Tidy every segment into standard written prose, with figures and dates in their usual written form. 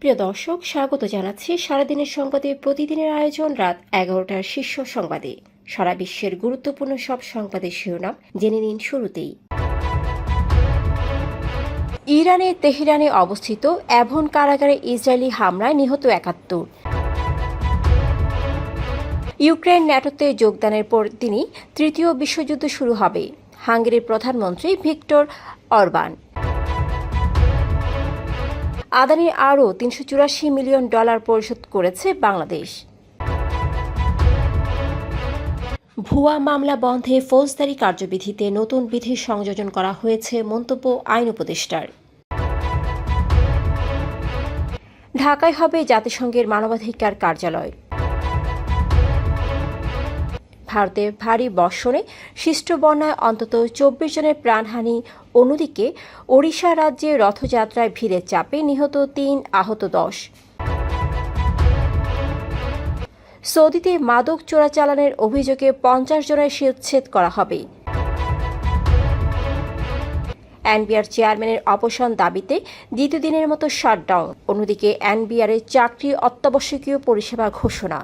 প্রিয় দর্শক, স্বাগত জানাচ্ছি সারাদিনের সংবাদে প্রতিদিনের আয়োজন রাত 11টার শীর্ষ সংবাদে। সারা বিশ্বের গুরুত্বপূর্ণ সব সংবাদের শিরোনাম জেনে নিন শুরুতেই। ইরানের তেহরানে অবস্থিত এভন কারাগারে ইসরায়েলি হামলায় নিহত 71। ইউক্রেন ন্যাটোতে যোগদানের পর তিনি তৃতীয় বিশ্বযুদ্ধ শুরু হবে, হাঙ্গেরির প্রধানমন্ত্রী ভিক্টর অরবান। আদানির আরও $384 মিলিয়ন পরিশোধ করেছে বাংলাদেশ। ভুয়া মামলা বন্ধে ফৌজদারি কার্যবিধিতে নতুন বিধি সংযোজন করা হয়েছে, মন্তব্য আইন উপদেষ্টার। ঢাকায় হবে জাতিসংঘের মানবাধিকার কার্যালয়। ভারতে ভারী বর্ষণে সৃষ্ট বন্যায় অন্তত 24 জনের প্রাণহানি। অন্যদিকে ওড়িশা রাজ্যে রথযাত্রায় ভিড়ের চাপে নিহত 3, আহত 10। সৌদিতে মাদক চোরাচালানের অভিযোগে 50 জনের শিরচ্ছেদ করা হবে। এনবিআর চেয়ারম্যানের অবসান দাবিতে দ্বিতীয় দিনের মতো শাটডাউন। অন্যদিকে এনবিআরের চাকরি অত্যাবশ্যকীয় পরিষেবা ঘোষণা,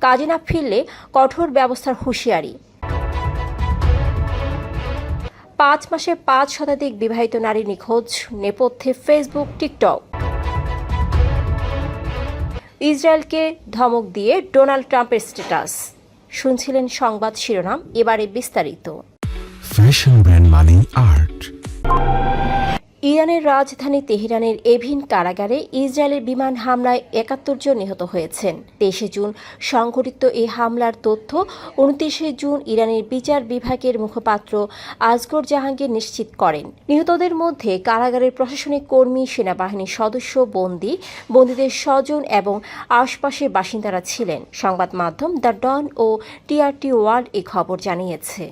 কাজে না ফিরলে কঠোর ব্যবস্থার হুঁশিয়ারি। 5 মাসে 5 শতাধিক বিবাহিত নারী নিখোঁজ, নেপথ্যে ফেসবুক, টিকটক। ইসরায়েলকে ধমক দিয়ে ডোনাল্ড ট্রাম্পের স্ট্যাটাস। শুনছিলেন সংবাদ শিরোনাম, এবারে বিস্তারিত। ফ্যাশন ব্র্যান্ড মানে আর্ট। ইরানের রাজধানী তেহরানের এভিন কারাগারে ইসরায়েলের বিমান হামলায় 71 জন নিহত হয়েছেন। 23 জুন সংঘটিত এই হামলার তথ্য 29 জুন ইরানের বিচার বিভাগের মুখপাত্র আসগর জাহাঙ্গীর নিশ্চিত করেন। নিহতদের মধ্যে কারাগারের প্রশাসনিক কর্মী, সেনাবাহিনীর সদস্য, বন্দীদের স্বজন এবং আশপাশের বাসিন্দারা ছিলেন। সংবাদ মাধ্যম দ্য ডন ও টিআরটি ওয়ার্ল্ড এই খবর জানিয়েছে।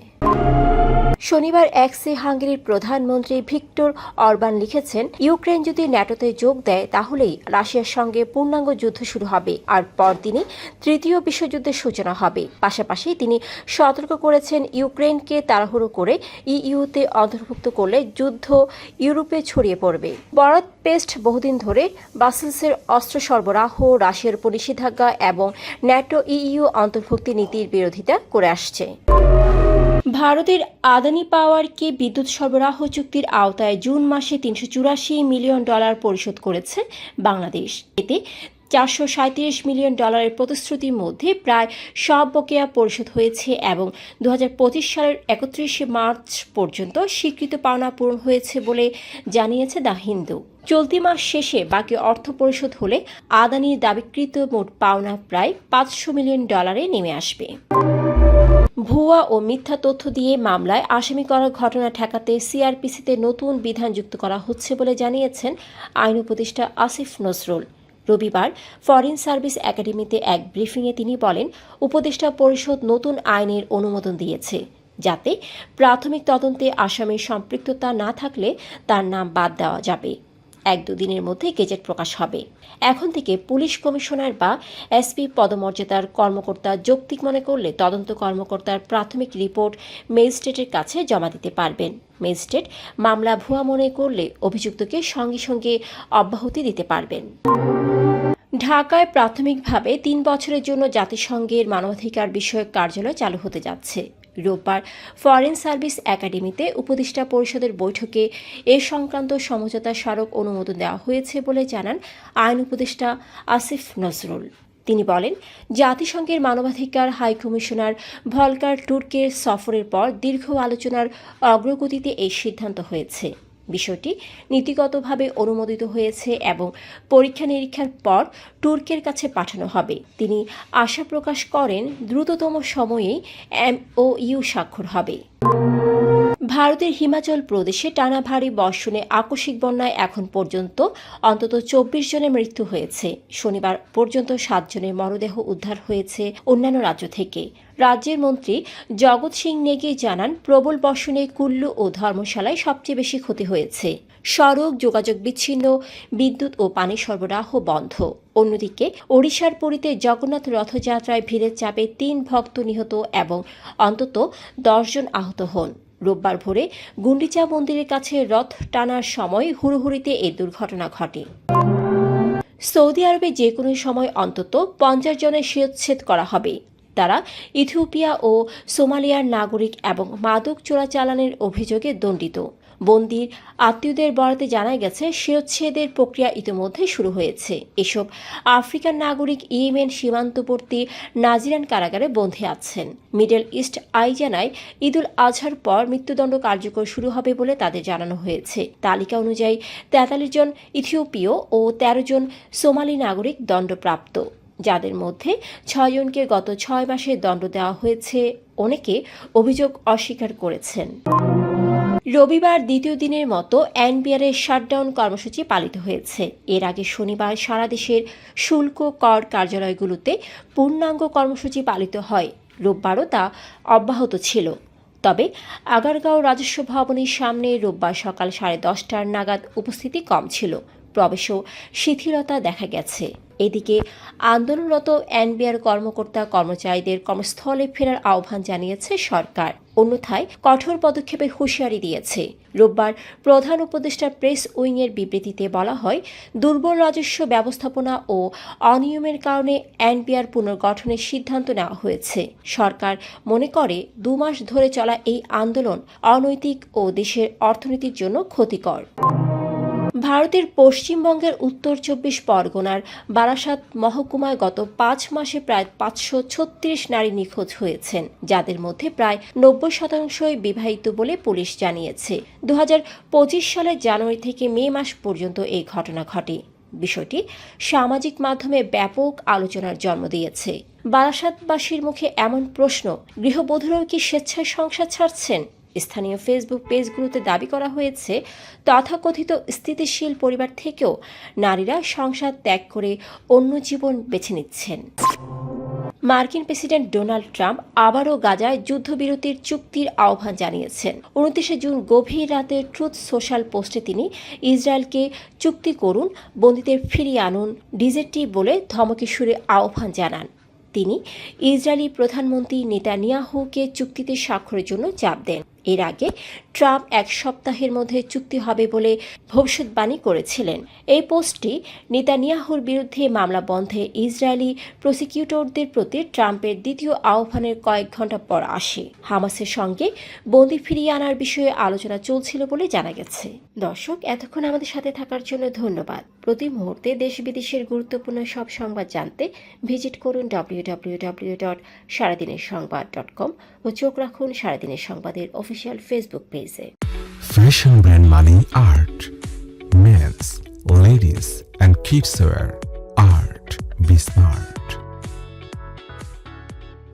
শনিবার এক্সে হাঙ্গেরির প্রধানমন্ত্রী ভিক্টর অরবান লিখেছেন, ইউক্রেন যদি ন্যাটোতে যোগ দেয় তাহলেই রাশিয়ার সঙ্গে পূর্ণাঙ্গ যুদ্ধ শুরু হবে, আর পরদিনই তৃতীয় বিশ্বযুদ্ধের সূচনা হবে। পাশাপাশি তিনি সতর্ক করেছেন, ইউক্রেনকে তাড়াহুড়ো করে ইইউতে অন্তর্ভুক্ত করলে যুদ্ধ ইউরোপে ছড়িয়ে পড়বে। বরাত পেস্ট বহুদিন ধরে ব্রাসেলসের অস্ত্র সরবরাহ, রাশিয়ার উপর নিষেধাজ্ঞা এবং ন্যাটো ইইউ অন্তর্ভুক্তি নীতির বিরোধিতা করে আসছে। ভারতের আদানি পাওয়ারকে বিদ্যুৎ সরবরাহ চুক্তির আওতায় জুন মাসে $384 মিলিয়ন পরিশোধ করেছে বাংলাদেশ। এতে $437 মিলিয়ন প্রতিশ্রুতির মধ্যে প্রায় সব বকেয়া পরিশোধ হয়েছে এবং 2025 সালের 31 মার্চ পর্যন্ত স্বীকৃত পাওনা পূরণ হয়েছে বলে জানিয়েছে দ্য হিন্দু। চলতি মাস শেষে বাকি অর্থ পরিশোধ হলে আদানির দাবিকৃত মোট পাওনা প্রায় $500 মিলিয়ন নেমে আসবে। ভুয়া ও মিথ্যা তথ্য দিয়ে মামলায় আসামি করার ঘটনা ঠেকাতে সিআরপিসিতে নতুন বিধান যুক্ত করা হচ্ছে বলে জানিয়েছেন আইন উপদেষ্টা আসিফ নজরুল। রবিবার ফরেন সার্ভিস একাডেমিতে এক ব্রিফিংয়ে তিনি বলেন, উপদেষ্টা পরিষদ নতুন আইনের অনুমোদন দিয়েছে, যাতে প্রাথমিক তদন্তে আসামির সম্পৃক্ততা না থাকলে তার নাম বাদ দেওয়া যাবে। 1-2 দিনের মধ্যে গেজেট প্রকাশ হবে। এখন থেকে পুলিশ কমিশনার বা এসপি পদমর্যাদার কর্মকর্তা যৌক্তিক মনে করলে তদন্ত কর্মকর্তার প্রাথমিক রিপোর্ট ম্যাজিস্ট্রেটের কাছে জমা দিতে পারবেন। ম্যাজিস্ট্রেট মামলা ভুয়া মনে করলে অভিযুক্তকে সঙ্গে সঙ্গে অব্যাহতি দিতে পারবেন। ঢাকায় প্রাথমিকভাবে 3 বছরের জন্য জাতিসংঘের মানবাধিকার বিষয়ক কার্যালয় চালু হতে যাচ্ছে। রোববার ফরেন সার্ভিস একাডেমিতে উপদেষ্টা পরিষদের বৈঠকে এ সংক্রান্ত সমঝোতা স্মারক অনুমোদন দেওয়া হয়েছে বলে জানান আইন উপদেষ্টা আসিফ নজরুল। তিনি বলেন, জাতিসংঘের মানবাধিকার হাই কমিশনার ভলকার টুর্কের সফরের পর দীর্ঘ আলোচনার অগ্রগতিতে এই সিদ্ধান্ত হয়েছে। বিষয়টি নীতিগতভাবে অনুমোদিত হয়েছে এবং পরীক্ষা নিরীক্ষার পর তুর্কের কাছে পাঠানো হবে। তিনি আশা প্রকাশ করেন, দ্রুততম সময়েই এমওইউ স্বাক্ষর হবে। ভারতের হিমাচল প্রদেশে টানা ভারী বর্ষণে আকস্মিক বন্যায় এখন পর্যন্ত অন্তত 24 জনের মৃত্যু হয়েছে। শনিবার পর্যন্ত 7 জনের মরদেহ উদ্ধার হয়েছে অন্যান্য রাজ্য থেকে। রাজ্যের মন্ত্রী জগৎ সিং নেগি জানান, প্রবল বর্ষণে কুল্লু ও ধর্মশালায় সবচেয়ে বেশি ক্ষতি হয়েছে। সড়ক যোগাযোগ বিচ্ছিন্ন, বিদ্যুৎ ও পানি সরবরাহ বন্ধ। অন্যদিকে ওড়িশার পুরীতে জগন্নাথ রথযাত্রায় ভিড়ের চাপে 3 ভক্ত নিহত এবং অন্তত 10 জন আহত হন। রোববার ভোরে গুন্ডিচা মন্দিরের কাছে রথ টানার সময় হুড়োহুড়িতে এই দুর্ঘটনা ঘটে। সৌদি আরবে যে কোনো সময় অন্তত 50 জনের শিরচ্ছেদ করা হবে। তারা ইথিওপিয়া ও সোমালিয়ার নাগরিক এবং মাদক চোরাচালানের অভিযোগে দণ্ডিত। বন্দির আত্মীয়দের বরাতে জানা গেছে শিরচ্ছেদের প্রক্রিয়া ইতিমধ্যে শুরু হয়েছে। এসব আফ্রিকান নাগরিক ইয়েমেন সীমান্তবর্তী নাজিরান কারাগারে বন্দী আছেন। মিডল ইস্ট আই জানায় ঈদুল আজহার পর মৃত্যুদণ্ড কার্যকর শুরু হবে বলে তাদের জানানো হয়েছে। তালিকা অনুযায়ী 43 জন ইথিওপীয় ও 13 জন সোমালি নাগরিক দণ্ডপ্রাপ্ত, যাদের মধ্যে 6 জনকে গত 6 মাসে দণ্ড দেওয়া হয়েছে। অনেকে অভিযোগ অস্বীকার করেছেন। রবিবার দ্বিতীয় দিনের মতো এনবিআরের শাটডাউন কর্মসূচি পালিত হয়েছে। এর আগে শনিবার সারা দেশের শুল্ক কর কার্যালয়গুলোতে পূর্ণাঙ্গ কর্মসূচি পালিত হয়। রোববারও তা অব্যাহত ছিল। তবে আগারগাঁও রাজস্ব ভবনের সামনে রোববার সকাল 10:30টার নাগাদ উপস্থিতি কম ছিল। প্রবেশও শিথিলতা দেখা গেছে। এদিকে আন্দোলনরত এনবিআর কর্মকর্তা কর্মচারীদের কর্মস্থলে ফেরার আহ্বান জানিয়েছে সরকার, অন্যথায় কঠোর পদক্ষেপের হুঁশিয়ারি দিয়েছে। রোববার প্রধান উপদেষ্টা প্রেস উইংয়ের বিবৃতিতে বলা হয়, দুর্বল রাজস্ব ব্যবস্থাপনা ও অনিয়মের কারণে এনবিআর পুনর্গঠনের সিদ্ধান্ত নেওয়া হয়েছে। সরকার মনে করে 2 মাস ধরে চলা এই আন্দোলন অনৈতিক ও দেশের অর্থনীতির জন্য ক্ষতিকর। ভারতের পশ্চিমবঙ্গের উত্তর 24 পরগনার বারাসাত মহকুমায় গত 5 মাসে প্রায় 536 নারী নিখোঁজ হয়েছেন, যাদের মধ্যে প্রায় 90% বিবাহিত বলে পুলিশ জানিয়েছে। 2025 সালের জানুয়ারি থেকে মে মাস পর্যন্ত এই ঘটনা ঘটে। বিষয়টি সামাজিক মাধ্যমে ব্যাপক আলোচনার জন্ম দিয়েছে। বারাসাতবাসীর মুখে এমন প্রশ্ন, গৃহবধূরাও কি স্বেচ্ছায় সংসার ছাড়ছেন? স্থানীয় ফেসবুক পেজগুলোতে দাবি করা হয়েছে, তথাকথিত স্থিতিশীল পরিবার থেকেও নারীরা সংসার ত্যাগ করে অন্য জীবন বেছে নিচ্ছেন। মার্কিন প্রেসিডেন্ট ডোনাল্ড ট্রাম্প আবারও গাজায় যুদ্ধবিরতির চুক্তির আহ্বান জানিয়েছেন। 29 জুন গভীর রাতে ট্রুথ সোশ্যাল পোস্টে তিনি ইসরায়েলকে চুক্তি করুন, বন্দীদের ফিরিয়ে আনুন, ডিজেটি বলে ধমকের সুরে আহ্বান জানান। তিনি ইসরায়েলি প্রধানমন্ত্রী নেতানিয়াহুকে চুক্তিতে স্বাক্ষরের জন্য চাপ দেন। এর আগে ট্রাম্প 1 সপ্তাহের মধ্যে চুক্তি হবে বলে ভবিষ্যৎবাণী করেছিলেন। এই পোস্টটি নেতানিয়াহুর বিরুদ্ধে মামলা বন্ধে ইসরায়েলি প্রসিকিউটরদের প্রতি ট্রাম্পের দ্বিতীয় আহ্বানের কয়েক ঘণ্টা পর আসে। হামাসের সঙ্গে বন্দী ফিরিয়ে আনার বিষয়ে আলোচনা চলছিল বলে জানা গেছে। দর্শক, এতক্ষণ আমাদের সাথে থাকার জন্য ধন্যবাদ। প্রতি মুহূর্তে দেশ বিদেশের গুরুত্বপূর্ণ সব সংবাদ জানতে ভিজিট করুন www.সারাদিনেরসংবাদ.com ও চোখ রাখুন সারাদিনের সংবাদের অফিসিয়াল ফেসবুক পেজে। Fashion brand money art. Men's, ladies and kids wear art. Be smart.